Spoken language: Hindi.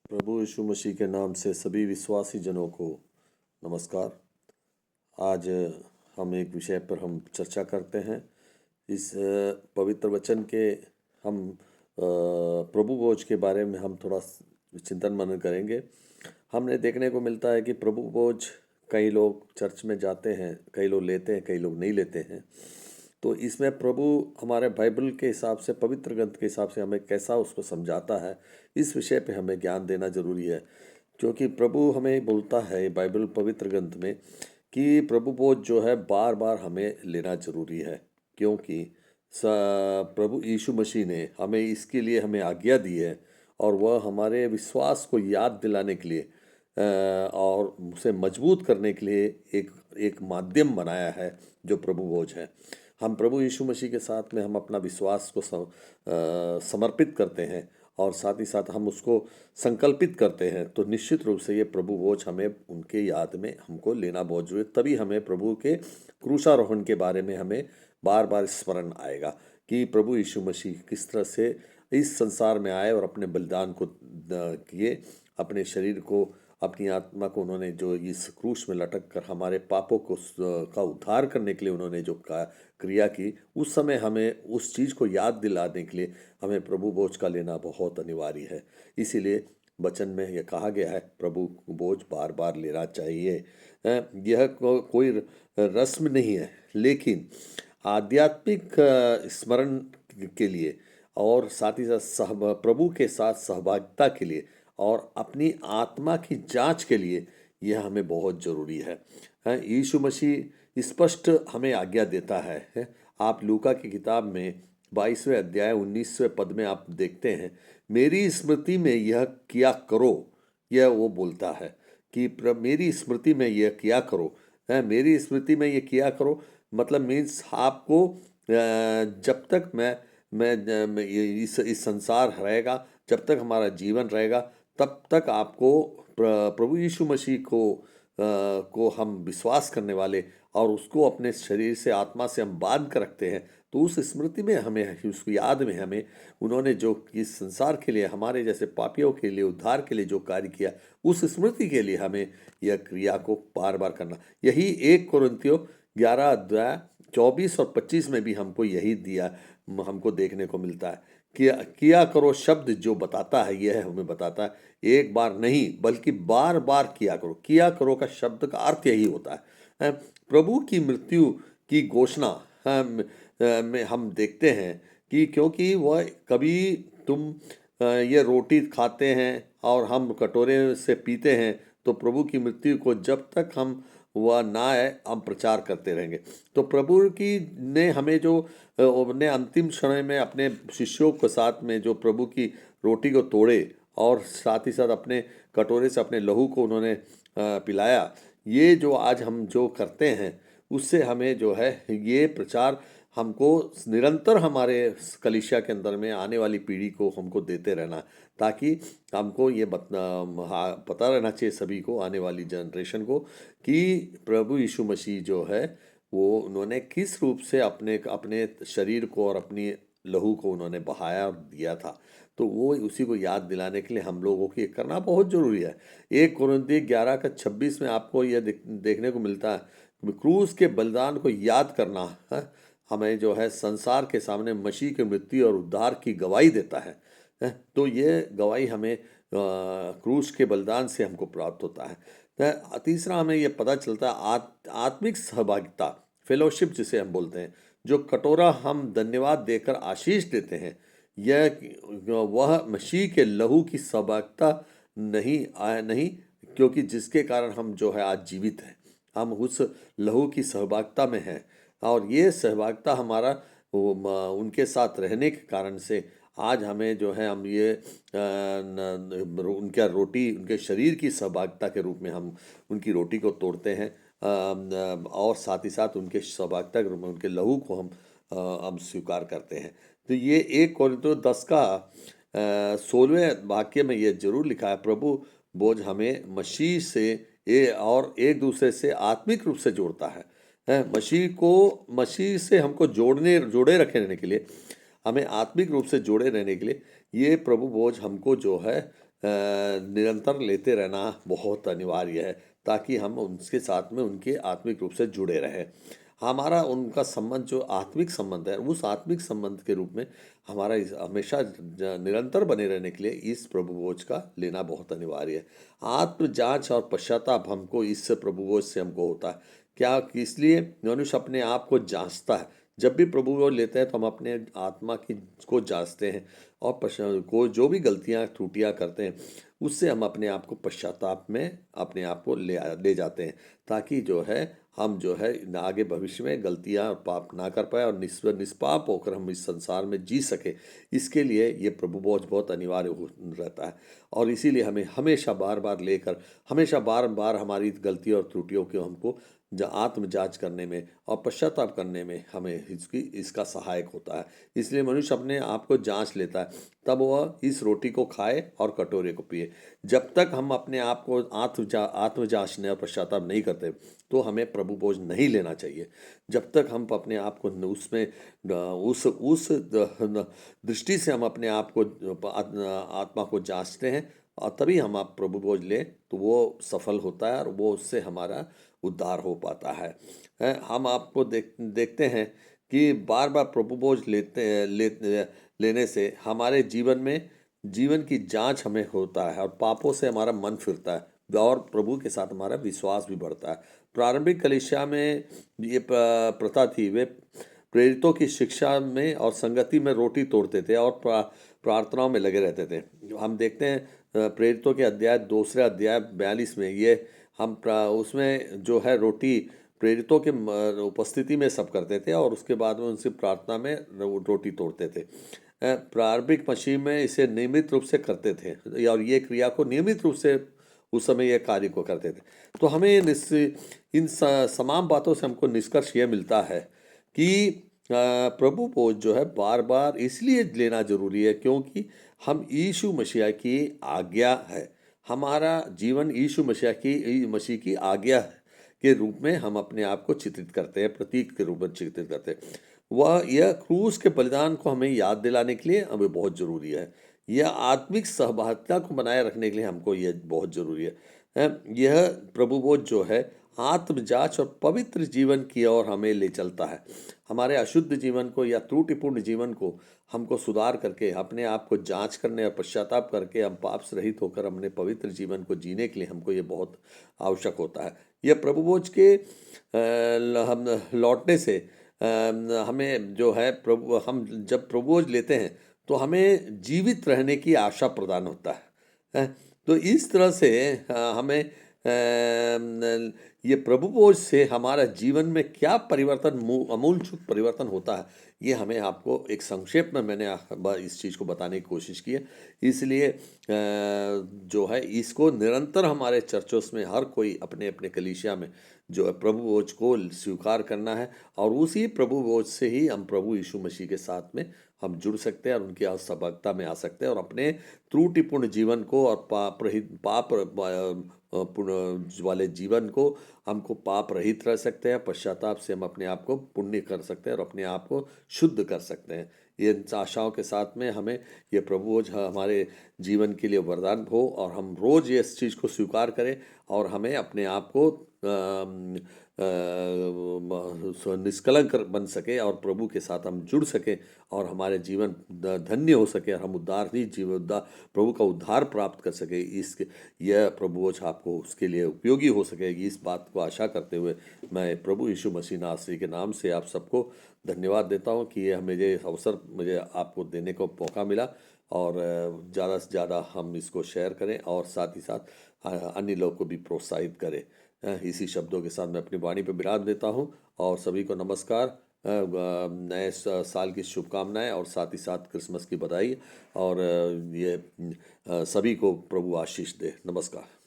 प्रभु यीशु मसीह के नाम से सभी विश्वासी जनों को नमस्कार। आज हम एक विषय पर हम चर्चा करते हैं। इस पवित्र वचन के हम प्रभु भोज के बारे में हम थोड़ा चिंतन मनन करेंगे। हमने देखने को मिलता है कि प्रभु भोज कई लोग चर्च में जाते हैं, कई लोग लेते हैं, कई लोग नहीं लेते हैं। तो इसमें प्रभु हमारे बाइबल के हिसाब से, पवित्र ग्रंथ के हिसाब से हमें कैसा उसको समझाता है, इस विषय पे हमें ज्ञान देना जरूरी है। क्योंकि प्रभु हमें बोलता है बाइबल पवित्र ग्रंथ में कि प्रभु बोझ जो है बार बार हमें लेना जरूरी है। क्योंकि प्रभु यीशु मसीह ने हमें इसके लिए हमें आज्ञा दी है, और वह हमारे विश्वास को याद दिलाने के लिए और उसे मजबूत करने के लिए एक एक माध्यम बनाया है जो प्रभु भोज है। हम प्रभु यीशु मसीह के साथ में हम अपना विश्वास को समर्पित करते हैं और साथ ही साथ हम उसको संकल्पित करते हैं, तो निश्चित रूप से ये प्रभु भोज हमें उनके याद में हमको लेना बहुत जरूरी है। तभी हमें प्रभु के क्रूसारोहण के बारे में हमें बार बार स्मरण आएगा कि प्रभु यीशु मसीह किस तरह से इस संसार में आए और अपने बलिदान को किए, अपने शरीर को, अपनी आत्मा को उन्होंने जो इस क्रूस में लटक कर हमारे पापों को का उद्धार करने के लिए उन्होंने जो क्रिया की, उस समय हमें उस चीज़ को याद दिलाने के लिए हमें प्रभु भोज का लेना बहुत अनिवार्य है। इसीलिए वचन में यह कहा गया है प्रभु भोज बार बार लेना चाहिए। यह कोई रस्म नहीं है, लेकिन आध्यात्मिक स्मरण के लिए और साथ ही साथ प्रभु के साथ सहभागिता के लिए और अपनी आत्मा की जांच के लिए यह हमें बहुत ज़रूरी है। यीशु मसीह स्पष्ट हमें आज्ञा देता है। आप लूका की किताब में 22वें अध्याय 19वें पद में आप देखते हैं, मेरी स्मृति में यह किया करो। यह वो बोलता है कि मेरी स्मृति में यह किया करो। मेरी स्मृति में यह किया करो मतलब मीन्स आपको जब तक मैं इस संसार रहेगा, जब तक हमारा जीवन रहेगा, तब तक आपको प्रभु यीशु मसीह को हम विश्वास करने वाले और उसको अपने शरीर से, आत्मा से हम बांध कर रखते हैं, तो उस स्मृति में हमें, उसकी याद में हमें उन्होंने जो इस संसार के लिए, हमारे जैसे पापियों के लिए, उद्धार के लिए जो कार्य किया, उस स्मृति के लिए हमें यह क्रिया को बार बार करना। यही 1 कोरिन्थियों 11 अध्याय 24 और 25 में भी हमको यही दिया, हमको देखने को मिलता है। किया करो शब्द जो बताता है, यह हमें बताता है एक बार नहीं बल्कि बार बार किया करो। किया करो का शब्द का अर्थ यही होता है। प्रभु की मृत्यु की घोषणा में हम देखते हैं कि क्योंकि वह कभी तुम ये रोटी खाते हैं और हम कटोरे से पीते हैं, तो प्रभु की मृत्यु को जब तक हम वह ना आए हम प्रचार करते रहेंगे। तो प्रभु की ने हमें जो अपने अंतिम क्षण में अपने शिष्यों के साथ में जो प्रभु की रोटी को तोड़े और साथ ही साथ अपने कटोरे से अपने लहू को उन्होंने पिलाया, ये जो आज हम जो करते हैं उससे हमें जो है ये प्रचार हमको निरंतर हमारे कलीसिया के अंदर में आने वाली पीढ़ी को हमको देते रहना, ताकि हमको ये पता रहना चाहिए सभी को, आने वाली जनरेशन को, कि प्रभु यीशु मसीह जो है वो उन्होंने किस रूप से अपने अपने शरीर को और अपनी लहू को उन्होंने बहाया और दिया था। तो वो उसी को याद दिलाने के लिए हम लोगों को ये करना बहुत ज़रूरी है। 1 कोरिन्थियों 11 का 26 में आपको यह देखने को मिलता है, क्रूस के बलिदान को याद करना है, हमें जो है संसार के सामने मसीह की मृत्यु और उद्धार की गवाही देता है। तो ये गवाही हमें क्रूस के बलिदान से हमको प्राप्त होता है। तीसरा हमें यह पता चलता है आत्मिक सहभागिता, फेलोशिप जिसे हम बोलते हैं। जो कटोरा हम धन्यवाद देकर आशीष देते हैं, यह वह मसीह के लहू की सहभागिता नहीं, क्योंकि जिसके कारण हम जो है आज जीवित हैं, हम उस लहू की सहभागिता में हैं। और ये सहभागिता हमारा उनके साथ रहने के कारण से आज हमें जो है हम ये उनका रोटी, उनके शरीर की सहभागिता के रूप में हम उनकी रोटी को तोड़ते हैं, और साथ ही साथ उनके सहभागिता के रूप में उनके लहू को हम स्वीकार करते हैं। तो ये 1 कोरिन्थियों 10 का 16वें वाक्य में ये जरूर लिखा है, प्रभु बोझ हमें मसीह से और एक दूसरे से आत्मिक रूप से जोड़ता है। मसीह से हमको जोड़े रखने के लिए, हमें आत्मिक रूप से जोड़े रहने के लिए ये प्रभु बोझ हमको जो है निरंतर लेते रहना बहुत अनिवार्य है, ताकि हम उनके साथ में उनके आत्मिक रूप से जुड़े रहें। हमारा उनका संबंध जो आत्मिक संबंध है, उस आत्मिक संबंध के रूप में हमारा हमेशा निरंतर बने रहने के लिए इस प्रभु भोज का लेना बहुत अनिवार्य है। आत्म जांच और पश्चाताप हमको इस प्रभु भोज से हमको होता है। क्या? इसलिए मनुष्य अपने आप को जांचता है। जब भी प्रभु भोज लेते हैं तो हम अपने आत्मा की को जांचते हैं, और को जो भी गलतियां त्रुटियां करते हैं उससे हम अपने आप को पश्चाताप में अपने आप को ले जाते हैं, ताकि जो है हम जो है आगे भविष्य में गलतियां और पाप ना कर पाए और निष्पाप होकर हम इस संसार में जी सके। इसके लिए ये प्रभु भोज बहुत अनिवार्य रहता है, और इसीलिए हमें हमेशा बार बार लेकर, हमेशा बार बार हमारी गलतियों और त्रुटियों को हमको आत्म जांच करने में और पश्चाताप करने में हमें इसका सहायक होता है। इसलिए मनुष्य अपने आप को जांच लेता है, तब वह इस रोटी को खाए और कटोरे को पिए। जब तक हम अपने आप को आत्म जांचने और पश्चाताप नहीं करते तो हमें प्रभु भोज नहीं लेना चाहिए। जब तक हम अपने आप को उसमें उस दृष्टि से हम अपने आप को आत्मा को जांचते हैं और तभी हम आप प्रभु भोज लें तो वो सफल होता है और वो उससे हमारा उद्धार हो पाता है। हम आपको देखते हैं कि बार बार प्रभु भोज लेने से हमारे जीवन की जांच हमें होता है और पापों से हमारा मन फिरता है और प्रभु के साथ हमारा विश्वास भी बढ़ता है। प्रारंभिक कलीसिया में ये प्रथा थी, वे प्रेरितों की शिक्षा में और संगति में रोटी तोड़ते थे और प्रार्थनाओं में लगे रहते थे। हम देखते हैं प्रेरितों के दूसरे अध्याय 42 में ये हम उसमें जो है रोटी प्रेरितों के उपस्थिति में सब करते थे और उसके बाद में उनसे प्रार्थना में रोटी तोड़ते थे। प्रारंभिक मसीह में इसे नियमित रूप से करते थे और ये क्रिया को नियमित रूप से उस समय यह कार्य को करते थे। तो हमें इन तमाम बातों से हमको निष्कर्ष यह मिलता है कि प्रभु भोज जो है बार बार इसलिए लेना जरूरी है क्योंकि हम यीशु मसीह की आज्ञा है। हमारा जीवन यीशु मसीह की आज्ञा के रूप में हम अपने आप को चित्रित करते हैं, प्रतीक के रूप में चित्रित करते हैं। यह क्रूस के बलिदान को हमें याद दिलाने के लिए हमें बहुत जरूरी है। यह आत्मिक सहभागिता को बनाए रखने के लिए हमको यह बहुत जरूरी है। यह प्रभु भोज जो है आत्म जांच और पवित्र जीवन की ओर हमें ले चलता है। हमारे अशुद्ध जीवन को या त्रुटिपूर्ण जीवन को हमको सुधार करके अपने आप को जांच करने और पश्चाताप करके हम पाप से रहित होकर अपने पवित्र जीवन को जीने के लिए हमको ये बहुत आवश्यक होता है। यह प्रभु भोज के हम लौटने से हमें जो है हम जब प्रभु भोज लेते हैं तो हमें जीवित रहने की आशा प्रदान होता है। तो इस तरह से हमें ये प्रभु भोज से हमारा जीवन में क्या परिवर्तन, अमूलचूल परिवर्तन होता है, ये हमें आपको एक संक्षेप में मैंने इस चीज़ को बताने की कोशिश की है। इसलिए जो है इसको निरंतर हमारे चर्चों में हर कोई अपने अपने कलीसिया में जो है प्रभु भोज को स्वीकार करना है और उसी प्रभु भोज से ही हम प्रभु यीशु मसीह के साथ में हम जुड़ सकते हैं और उनकी सहभागिता में आ सकते हैं और अपने त्रुटिपूर्ण जीवन को और पाप वाले जीवन को हमको पाप रहित रह सकते हैं। पश्चाताप से हम अपने आप को पुण्य कर सकते हैं और अपने आप को शुद्ध कर सकते हैं। ये आशाओं के साथ में हमें ये प्रभु भोज हमारे जीवन के लिए वरदान हो और हम रोज़ ये इस चीज़ को स्वीकार करें और हमें अपने आप को निष्कलंक बन सके और प्रभु के साथ हम जुड़ सके और हमारे जीवन धन्य हो सके और हम प्रभु का उद्धार प्राप्त कर सके। यह प्रभु भोज आपको उसके लिए उपयोगी हो सकेगी, इस बात को आशा करते हुए मैं प्रभु यीशु मसीह नासरी के नाम से आप सबको धन्यवाद देता हूँ कि यह मुझे आपको देने को मौका मिला और ज़्यादा से ज़्यादा हम इसको शेयर करें और साथ ही साथ अन्य लोग को भी प्रोत्साहित करें। इसी शब्दों के साथ मैं अपनी वाणी पर विराम देता हूँ और सभी को नमस्कार, नए साल की शुभकामनाएं और साथ ही साथ क्रिसमस की बधाई और ये सभी को प्रभु आशीष दे। नमस्कार।